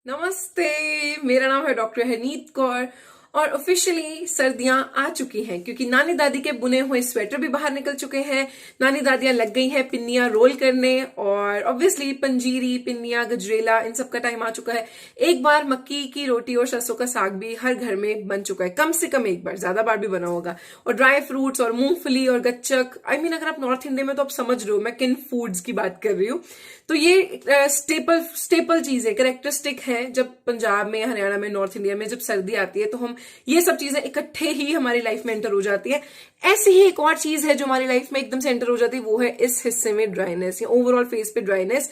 नमस्ते। मेरा नाम है डॉक्टर हनीत कौर और ऑफिशियली सर्दियां आ चुकी हैं क्योंकि नानी दादी के बुने हुए स्वेटर भी बाहर निकल चुके हैं। नानी दादियां लग गई हैं पिन्नियां रोल करने और ऑब्वियसली पंजीरी, पिन्नियां, गजरेला, इन सब का टाइम आ चुका है। एक बार मक्की की रोटी और सरसों का साग भी हर घर में बन चुका है, कम से कम एक बार, ज्यादा बार भी बना होगा। और ड्राई फ्रूट्स और मूंगफली और गच्चक, अगर आप नॉर्थ इंडिया में तो आप समझ रहे हो मैं किन फूड्स की बात कर रही हूँ। तो ये स्टेपल चीज है, कैरेक्टरिस्टिक है। जब पंजाब में, हरियाणा में, नॉर्थ इंडिया में जब सर्दी आती है तो हम ये सब चीजें इकट्ठे ही हमारी लाइफ में एंटर हो जाती है। ऐसी ही एक और चीज है जो हमारी लाइफ में एकदम से एंटर हो जाती है, वो है इस हिस्से में ड्राइनेस या ओवरऑल फेस पे ड्राइनेस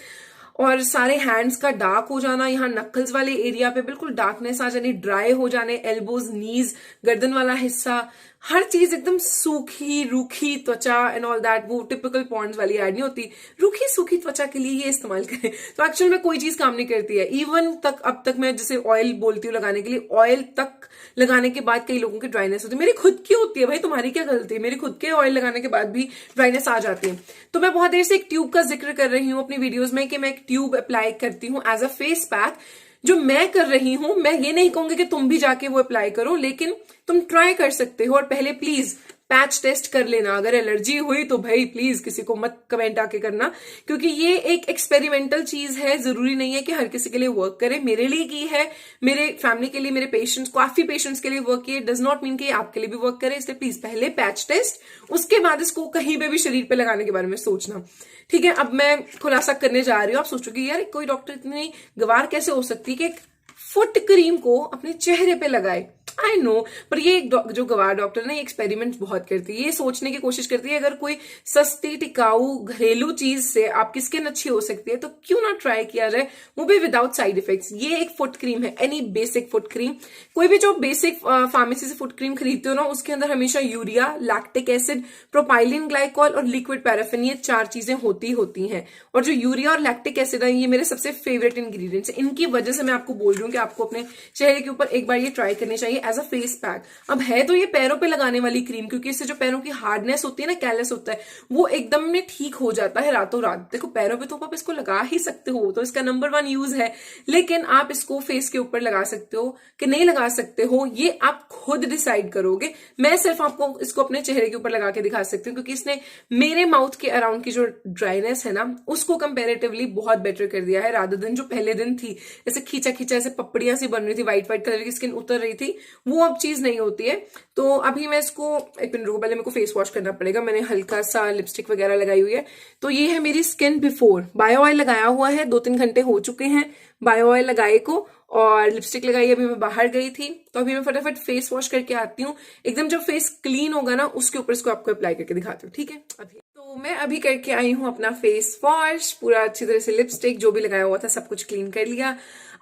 और सारे हैंड्स का डार्क हो जाना, यहाँ नक्कल्स वाले एरिया पे बिल्कुल डार्कनेस आ जानी, ड्राई हो जाने, एल्बोज, नीज, गर्दन वाला हिस्सा, हर चीज एकदम सूखी रूखी त्वचा एंड ऑल दैट। वो टिपिकल पॉइंट्स वाली एड नहीं होती, रूखी सूखी त्वचा के लिए ये इस्तेमाल करें तो एक्चुअल में कोई चीज काम नहीं करती है। इवन तक अब तक मैं जैसे ऑयल बोलती हूँ लगाने के लिए, ऑयल तक लगाने के बाद कई लोगों की ड्राइनेस होती है। मेरी खुद की होती है भाई, तुम्हारी क्या गलती है? मेरी खुद के ऑयल लगाने के बाद भी ड्राइनेस आ जाती है। तो मैं बहुत देर से एक ट्यूब का जिक्र कर रही हूँ अपनी वीडियोज में कि मैं एक ट्यूब अप्लाई करती हूँ एज अ फेस पैक। जो मैं कर रही हूं, मैं ये नहीं कहूंगी कि तुम भी जाके वो अप्लाई करो, लेकिन तुम ट्राई कर सकते हो। और पहले प्लीज पैच टेस्ट कर लेना। अगर एलर्जी हुई तो भाई प्लीज किसी को मत कमेंट आके करना, क्योंकि ये एक एक्सपेरिमेंटल चीज है। जरूरी नहीं है कि हर किसी के लिए वर्क करे। मेरे लिए की है, मेरे फैमिली के लिए, मेरे पेशेंट्स, काफी पेशेंट्स के लिए वर्क किए, डज नॉट मीन कि आपके लिए भी वर्क करे। इसलिए प्लीज पहले पैच टेस्ट, उसके बाद इसको कहीं पे भी शरीर पे लगाने के बारे में सोचना, ठीक है? अब मैं खुलासा करने जा रही हूँ। आप सोचोगे यार कोई डॉक्टर इतनी गवार कैसे हो सकती है कि एक फुट क्रीम को अपने चेहरे पे लगाए। आई नो, पर ये जो गवार डॉक्टर है ना, ये एक्सपेरिमेंट बहुत करती है। ये सोचने की कोशिश करती है अगर कोई सस्ती टिकाऊ घरेलू चीज से आपकी स्किन अच्छी हो सकती है तो क्यों ना ट्राई किया जाए, वो भी विदाउट साइड इफेक्ट्स। ये एक फुट क्रीम है, एनी बेसिक फुट क्रीम। कोई भी जो बेसिक फार्मेसी से फुट क्रीम खरीदते हो ना, उसके अंदर हमेशा urea, lactic acid, propylene glycol और लिक्विड पैराफिन, ये 4 चीजें होती हैं। और जो यूरिया और लैक्टिक एसिड है, ये मेरे सबसे फेवरेट इंग्रेडिएंट्स है। इनकी वजह से मैं आपको बोल रही हूँ कि आपको अपने चेहरे के ऊपर एक बार ये ट्राई करनी चाहिए एज अ फेस पैक। अब है तो ये पैरों पे लगाने वाली क्रीम, क्योंकि इससे जो पैरों की हार्डनेस होती है ना, कैलस होता है, वो एकदम में ठीक हो जाता है रातों रात। देखो पैरों पे तो आप इसको लगा ही सकते हो, तो इसका नंबर 1 यूज है। लेकिन आप इसको फेस के ऊपर लगा सकते हो कि नहीं लगा सकते हो, ये आप खुद डिसाइड करोगे। मैं सिर्फ आपको इसको अपने चेहरे के ऊपर लगा के दिखा सकती हूँ, क्योंकि इसने मेरे माउथ के अराउंड की जो ड्राइनेस है ना, उसको कंपेरेटिवली बहुत बेटर कर दिया है। रादर दिन जो पहले दिन थी, जैसे खींचा खींचा ऐसे पपड़ियां सी बन रही थी, व्हाइट व्हाइट कलर की स्किन उतर रही थी, वो अब चीज नहीं होती है। तो अभी मैं इसको एक मिनट रुको, पहले मेरे को फेस वॉश करना पड़ेगा। मैंने हल्का सा लिपस्टिक वगैरह लगाई हुई है। तो ये है मेरी स्किन बिफोर। बायो ऑयल लगाया हुआ है, 2-3 घंटे हो चुके हैं बायो ऑयल लगाए को, और लिपस्टिक लगाई। अभी मैं बाहर गई थी तो अभी मैं फटाफट फेस वॉश करके आती हूँ। एकदम जब फेस क्लीन होगा ना, उसके ऊपर इसको आपको अप्लाई करके दिखाती हूँ, ठीक है? अभी तो मैं अभी करके आई हूँ अपना फेस वॉश, पूरा अच्छी तरह से लिपस्टिक जो भी लगाया हुआ था सब कुछ क्लीन कर लिया।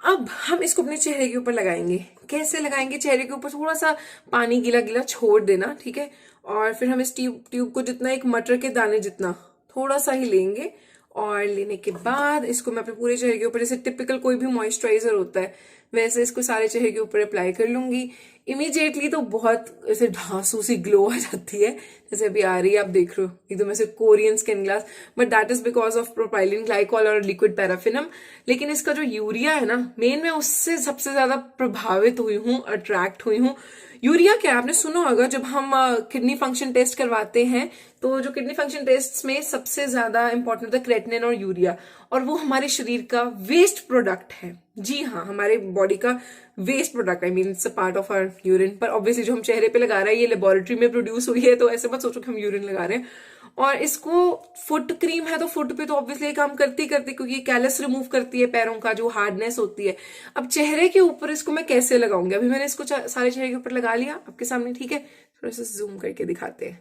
अब हम इसको अपने चेहरे के ऊपर लगाएंगे। कैसे लगाएंगे? चेहरे के ऊपर थोड़ा सा पानी गीला गीला छोड़ देना, ठीक है? और फिर हम इस ट्यूब को जितना, एक मटर के दाने जितना थोड़ा सा ही लेंगे, और लेने के बाद इसको मैं अपने पूरे चेहरे के ऊपर, जैसे टिपिकल कोई भी मॉइस्चराइजर होता है वैसे इसको सारे चेहरे के ऊपर अप्लाई कर लूंगी। इमीडिएटली तो बहुत ऐसे ढांसू सी ग्लो आ जाती है, जैसे अभी आ रही है, आप देख रहे हो एकदम ऐसे Korean skin glass, but that is because of propylene glycol और लिक्विड पैराफिनम। लेकिन इसका जो यूरिया है ना, मेन मैं उससे सबसे ज्यादा प्रभावित हुई हूँ, अट्रैक्ट हुई हूँ। यूरिया क्या, आपने सुना होगा जब हम किडनी फंक्शन टेस्ट करवाते हैं, तो जो किडनी फंक्शन टेस्ट में सबसे ज्यादा इंपॉर्टेंट होता है क्रेटिनिन और यूरिया, और वो हमारे शरीर का वेस्ट प्रोडक्ट है। जी हाँ, हमारे बॉडी का waste product, I mean it's a part of our urine. पर ऑब्वियसली जो हम चेहरे पे लगा रहे हैं ये लेबोरेटरी में प्रोड्यूस हुई है, तो ऐसे मत सोचो कि हम यूरिन लगा रहे हैं। और इसको फुट क्रीम है तो फुट पे तो ऑब्वियसली काम करती क्योंकि कैलस रिमूव करती है, पैरों का जो हार्डनेस होती है। अब चेहरे के ऊपर इसको मैं कैसे लगाऊंगी? अभी मैंने इसको सारे चेहरे के ऊपर लगा लिया आपके सामने, ठीक है? थोड़ा सा जूम करके दिखाते हैं,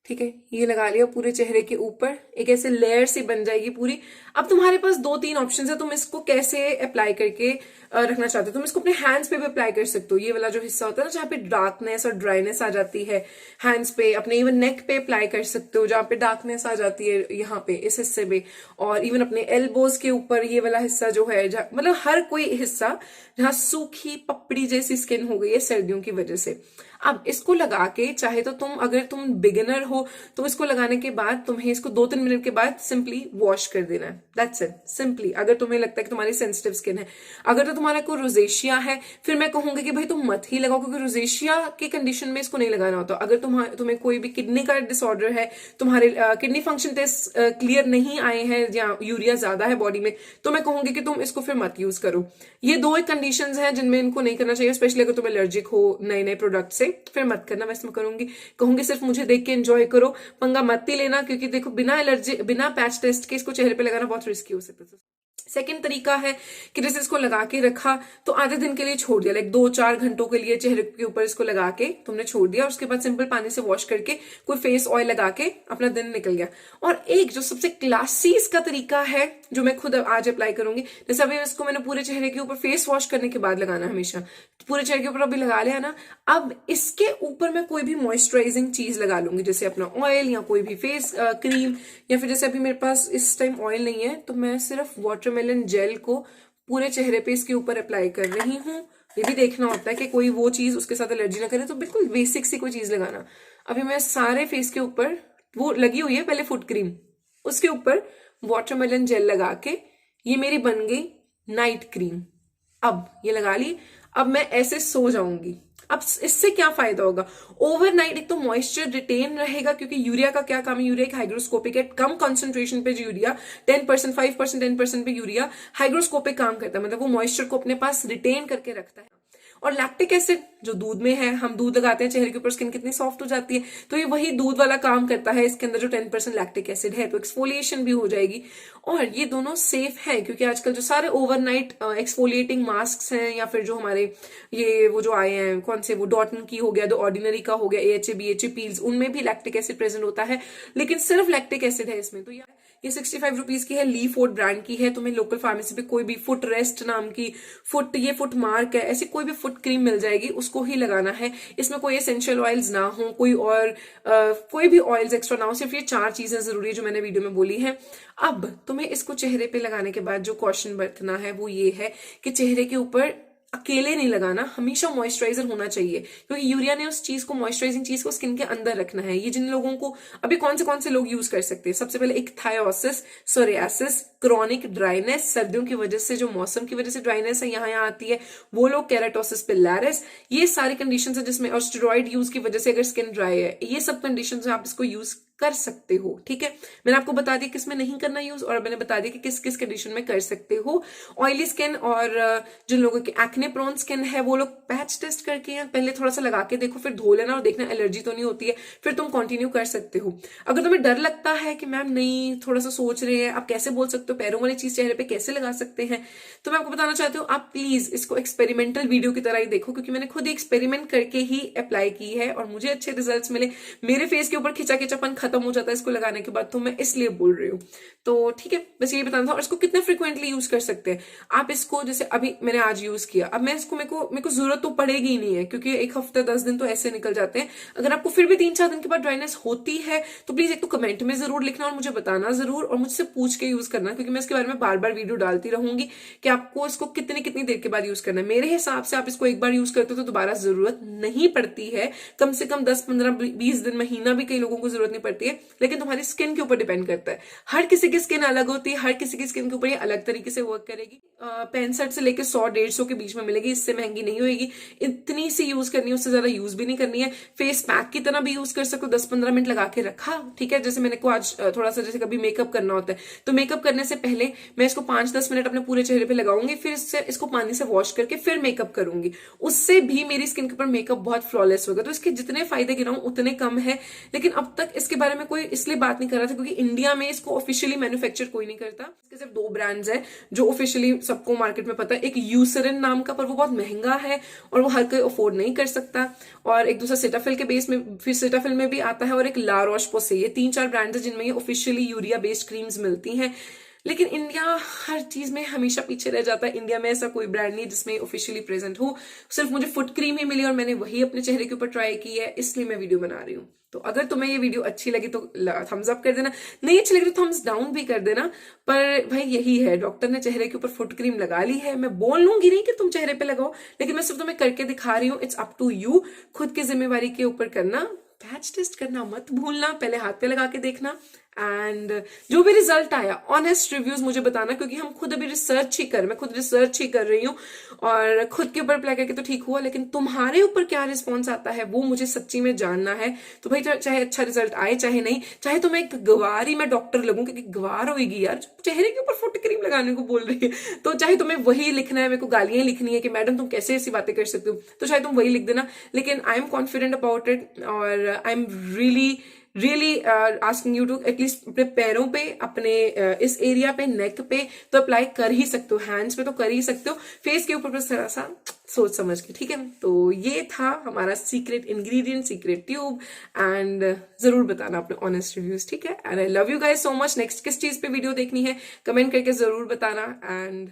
ठीक है? ये लगा लिया पूरे चेहरे के ऊपर, एक ऐसे लेयर सी बन जाएगी पूरी। अब तुम्हारे पास 2-3 ऑप्शन है, तुम इसको कैसे अप्लाई करके रखना चाहते हो। तुम इसको अपने हैंड्स पे भी अप्लाई कर सकते हो। ये वाला जो हिस्सा होता है ना, जहाँ पे डार्कनेस और ड्राइनेस आ जाती है, हैंड्स पे, अपने इवन नेक पे अप्लाई कर सकते हो, जहाँ पे डार्कनेस आ जाती है यहाँ पे इस हिस्से में, और इवन अपने एल्बोज के ऊपर ये वाला हिस्सा जो है, मतलब हर कोई हिस्सा जहाँ सूखी पपड़ी जैसी स्किन हो गई है सर्दियों की वजह से। अब इसको लगा के, चाहे तो तुम, अगर तुम बिगिनर हो हो तो इसको लगाने के बाद तुम्हें इसको 2-3 मिनट के बाद सिंपली वॉश कर देना है। That's it, simply. अगर तुम्हें लगता है कि तुम्हारी सेंसिटिव स्किन है, अगर तो तुम्हारा कोई रोजेशिया है, फिर मैं कहूंगी कि भाई तुम मत ही लगाओ, क्योंकि रोजेशिया के कंडीशन में इसको नहीं लगाना होता। अगर तुम्हें कोई भी किडनी का डिसऑर्डर है, तुम्हारे किडनी फंक्शन टेस्ट क्लियर नहीं आए हैं या यूरिया ज्यादा है बॉडी में, तो मैं कहूंगी कि तुम इसको फिर मत यूज करो। ये 2 एक कंडीशन है जिनमें इनको नहीं करना चाहिए, स्पेशली अगर तुम एलर्जिक हो नए नए प्रोडक्ट से, फिर मत करना। वैसे मैं कहूंगी सिर्फ मुझे देख के एंजॉय करो, पंगा मत ही लेना, क्योंकि देखो बिना पैच टेस्ट के इसको चेहरे पे लगाना बहुत रिस्की हो सकता है। सेकेंड तरीका है कि जैसे इसको लगा के रखा तो आधे दिन के लिए छोड़ दिया, लाइक 2-4 घंटों के लिए चेहरे के ऊपर इसको लगा के तुमने छोड़ दिया, उसके बाद सिंपल पानी से वॉश करके कोई फेस ऑयल लगा के अपना दिन निकल गया। और एक जो सबसे क्लासी इसका तरीका है जो मैं खुद आज अप्लाई करूंगी, जैसे अभी इसको मैंने पूरे चेहरे के ऊपर फेस वॉश करने के बाद लगाना, हमेशा पूरे चेहरे के ऊपर अभी लगा लिया ना, अब इसके ऊपर मैं कोई भी मॉइस्चराइजिंग चीज लगा लूंगी, जैसे अपना ऑयल या कोई भी फेस क्रीम, या फिर जैसे अभी मेरे पास इस टाइम ऑयल नहीं है तो मैं सिर्फ वाटरमेलन जेल को पूरे चेहरे पे इसके ऊपर अप्लाई कर रही हूँ। ये भी देखना होता है कि कोई वो चीज उसके साथ एलर्जी ना करे, तो बिल्कुल बेसिक सी कोई चीज लगाना। अभी मैं सारे फेस के ऊपर, वो लगी हुई है पहले फुट क्रीम, उसके ऊपर वाटरमेलन जेल लगा के ये मेरी बन गई नाइट क्रीम। अब ये लगा ली, अब मैं ऐसे सो जाऊंगी। अब इससे क्या फायदा होगा, ओवरनाइट एक तो मॉइस्चर रिटेन रहेगा, क्योंकि यूरिया का क्या काम है, यूरिया एक हाइग्रोस्कोपिक है, कम कंसंट्रेशन पे यूरिया 10%, 5%, 10% पे यूरिया हाइग्रोस्कोपिक काम करता है, मतलब वो मॉइस्चर को अपने पास रिटेन करके रखता है। और लैक्टिक एसिड जो दूध में है, हम दूध लगाते हैं चेहरे के ऊपर, स्किन कितनी सॉफ्ट हो जाती है, तो ये वही दूध वाला काम करता है इसके अंदर जो 10% लैक्टिक एसिड है, तो एक्सफोलिएशन भी हो जाएगी। और ये दोनों सेफ है, क्योंकि आजकल जो सारे ओवरनाइट एक्सफोलिएटिंग मास्क हैं, या फिर जो हमारे ये वो जो आए हैं, कौन से वो डॉटन की हो गया, द ऑर्डिनरी का हो गया, AHA BHA पील्स, उनमें भी लैक्टिक एसिड प्रेजेंट होता है, लेकिन सिर्फ लैक्टिक एसिड है इसमें। तो ये 65 रुपीज की है, ली फूड ब्रांड की है। तुम्हें लोकल फार्मेसी पे कोई भी फुट रेस्ट नाम की फुट मार्क है, ऐसी कोई भी फुट क्रीम मिल जाएगी, उसको ही लगाना है। इसमें कोई एसेंशियल ऑयल्स ना हो, कोई भी ऑयल्स एक्स्ट्रा ना हो, सिर्फ ये 4 चीजें जरूरी है जो मैंने वीडियो में बोली है। अब तुम्हें इसको चेहरे पे लगाने के बाद जो कॉशन बरतना है वो ये है कि चेहरे के ऊपर अकेले नहीं लगाना, हमेशा मॉइस्चराइजर होना चाहिए, क्योंकि यूरिया ने उस चीज को, मॉइस्चराइजिंग चीज को स्किन के अंदर रखना है। ये जिन लोगों को अभी कौन से लोग यूज कर सकते हैं, सबसे पहले एक थायोसिस, सोरियासिस, क्रॉनिक ड्राइनेस, सर्दियों की वजह से जो मौसम की वजह से ड्राइनेस है यहाँ आती है, वो लोग, केराटोसिस पिलारिस, ये सारी कंडीशन है जिसमें, और स्टेरॉइड यूज की वजह से अगर स्किन ड्राई है, ये सब कंडीशन है, आप इसको यूज कर सकते हो। ठीक है, मैंने आपको बता दिया किस में नहीं करना यूज, और मैंने बता दिया कि किस किस कंडीशन में कर सकते हो। ऑयली स्किन और जिन लोगों की एक्ने प्रोन स्किन है, वो लोग पैच टेस्ट करके या पहले थोड़ा सा लगा के देखो, फिर धो लेना और देखना एलर्जी तो नहीं होती है, फिर तुम कंटिन्यू कर सकते हो। अगर तुम्हें डर लगता है कि मैम नहीं, थोड़ा सा सोच रहे हैं, आप कैसे बोल सकते हो, पैरों वाली चीज चेहरे पे कैसे लगा सकते हैं, तो मैं आपको बताना चाहती हूँ, आप प्लीज इसको एक्सपेरिमेंटल वीडियो की तरह ही देखो, क्योंकि मैंने खुद एक्सपेरिमेंट करके ही अप्लाई की है और मुझे अच्छे रिजल्ट्स मिले। मेरे फेस के ऊपर खिंचापन खत्म हो जाता है इसको लगाने के बाद, तो मैं इसलिए बोल रही हूँ। तो ठीक है, बस यही बताना था। और इसको कितने फ्रिक्वेंटली यूज कर सकते हैं आप इसको, जैसे अभी मैंने आज यूज किया, अब मैं इसको मेरे को जरूरत तो पड़ेगी ही नहीं है, क्योंकि 1 हफ्ते 10 दिन तो ऐसे निकल जाते हैं। अगर आपको फिर भी 3-4 दिन के बाद ड्राइनेस होती है तो प्लीज एक तो कमेंट में जरूर लिखना और मुझे बताना जरूर, और मुझसे पूछ के यूज करना, क्योंकि मैं इसके बारे में बार बार वीडियो डालती रहूंगी कि आपको इसको कितनी देर के बाद यूज करना है। मेरे हिसाब से आप इसको एक बार यूज करते हो तो दोबारा जरूरत नहीं पड़ती है, कम से कम 10-15-20 दिन, महीना भी कई लोगों को जरूरत नहीं पड़ती है, लेकिन तुम्हारी स्किन के ऊपर डिपेंड करता है। हर किसी की स्किन अलग होती है, हर किसी की स्किन के ऊपर ये अलग तरीके से वर्क करेगी। 65 से लेकर 100-150 के बीच में मिलेगी, इससे महंगी नहीं होगी। इतनी सी यूज करनी है, उससे ज्यादा यूज भी नहीं करनी है। फेस पैक की तरह भी यूज कर सकते हो, 10-15 मिनट लगा के रखा, ठीक है। जैसे मैंने को आज थोड़ा सा, जैसे कभी मेकअप करना होता है तो मेकअप करने से पहले मैं इसको 5-10 मिनट अपने पूरे चेहरे पे लगाऊंगी, फिर इसको पानी से वॉश करके फिर मेकअप करूंगी, उससे भी मेरी स्किन के ऊपर मेकअप बहुत फ्लॉलेस होगा। तो इसके जितने फायदे गिनाऊं उतने कम है, लेकिन अब तक इसके बारे में कोई इसलिए बात नहीं कर रहा था क्योंकि इंडिया में इसको ऑफिशियली मैन्युफैक्चर कोई नहीं करता। इसके सिर्फ 2 ब्रांड्स हैं जो ऑफिशियली सबको मार्केट में पता है, एक यूसरिन नाम का, पर वो बहुत महंगा है और वो हर कोई अफोर्ड नहीं कर सकता, और एक दूसरा सेटाफिल के बेस में, फिर सेटाफिल में भी आता है, और एक ला रोश पोसे। ये 3-4 ब्रांड्स हैं जिनमें ये ऑफिशियली यूरिया बेस्ड क्रीम्स मिलती हैं। लेकिन इंडिया हर चीज में हमेशा पीछे रह जाता है। इंडिया में ऐसा कोई ब्रांड नहीं जिसमें ऑफिशियली प्रेजेंट हो। सिर्फ मुझे फुट क्रीम ही मिली और मैंने वही अपने चेहरे के ऊपर ट्राई की है, इसलिए मैं वीडियो बना रही हूँ। तो अगर तुम्हें ये वीडियो अच्छी लगी तो थम्स अप कर देना, नहीं अच्छी लगी तो थम्स डाउन भी कर देना। पर भाई यही है, डॉक्टर ने चेहरे के ऊपर फुट क्रीम लगा ली है, मैं बोल लूंगी नहीं कि तुम चेहरे पे लगाओ, लेकिन मैं सिर्फ तुम्हें करके दिखा रही हूँ। इट्स अप टू यू, खुद की जिम्मेवारी के ऊपर करना। पैच टेस्ट करना मत भूलना, पहले हाथ पे लगा के देखना। एंड जो भी रिजल्ट आया ऑनेस्ट रिव्यूज मुझे बताना, क्योंकि हम खुद अभी मैं खुद रिसर्च ही कर रही हूँ और खुद के ऊपर अप्लाई करके तो ठीक हुआ, लेकिन तुम्हारे ऊपर क्या रिस्पॉन्स आता है वो मुझे सच्ची में जानना है। तो भाई चाहे अच्छा रिजल्ट आए चाहे नहीं, चाहे तो मैं एक गवार ही मैं डॉक्टर लगूं, क्योंकि गवार होगी यार जो चेहरे के ऊपर फुट क्रीम लगाने को बोल रही है, तो चाहे तुम्हें वही लिखना है, मेरे को गालियां लिखनी है कि मैडम तुम कैसे ऐसी बातें कर सकते हो, तो चाहे तुम वही लिख देना, लेकिन I am confident about it और I am really asking you to at least अपने पैरों पे, अपने इस एरिया पे, नेक पे तो अप्लाई कर ही सकते हो, हैंड्स पे तो कर ही सकते हो, फेस के ऊपर बस थोड़ा सा सोच समझ के, ठीक है। तो ये था हमारा secret ingredient, secret tube, and जरूर बताना अपने ऑनेस्ट रिव्यूज, ठीक है। And I love you guys so much. Next किस चीज पे वीडियो देखनी है कमेंट करके जरूर बताना, एंड